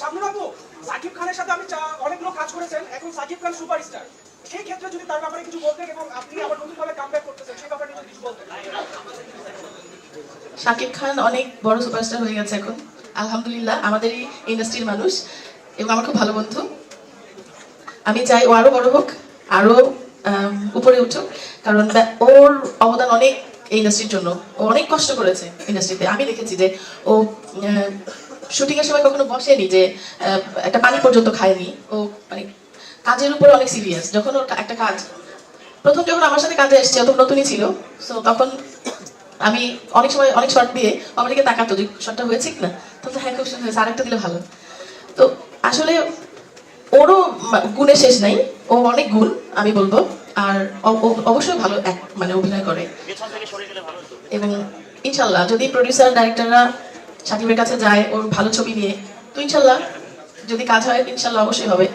শাবনূর আপু, সাকিব খানের সাথে আপনি অনেকগুলো কাজ করেছেন, এখন সাকিব খান সুপারস্টার, সেই ক্ষেত্রে যদি তার ব্যাপারে কিছু বলতেন এবং আপনি আবার নতুনভাবে কামব্যাক করতেছেন সেই ব্যাপারে যদি কিছু বলতেন। শাকিব খান অনেক বড় সুপারস্টার হয়ে গেছে এখন, আলহামদুলিল্লাহ। আমাদেরই ইন্ডাস্ট্রির মানুষ এবং আমার খুব ভালো বন্ধু। আমি চাই ও আরো বড় হোক, আরো উপরে উঠুক, কারণ ওর অবদান অনেক এই ইন্ডাস্ট্রির জন্য। ও অনেক কষ্ট করেছে ইন্ডাস্ট্রিতে। আমি দেখেছি যে ও শুটিং এর সময় কখনো বসেনি, যে একটা পানি পর্যন্ত খায়নি। ও মানে কাজের উপরে অনেক সিরিয়াস। যখন ওর একটা কাজ প্রথম যখন আমার সাথে কাজে এসেছে, তখন নতুনই ছিল, সো তখন আমি অনেক সময় অনেক শর্ট দিয়ে আমার দিকে তাকাতো যে শর্টটা হয়েছে কিনা, তখন হ্যাঁ খুব সুন্দর হয়েছে, আরেকটা দিলে ভালো। তো আসলে ওরও গুণে শেষ নাই, ও অনেক গুণ আমি বলবো। আর অবশ্যই ভালো মানে অভিনয় করে। এবং ইনশাল্লাহ যদি প্রডিউসার ডাইরেক্টররা সাকিবের কাছে যায় ওর ভালো ছবি নিয়ে, তো ইনশাল্লাহ যদি কাজ হয় ইনশাল্লাহ অবশ্যই হবে।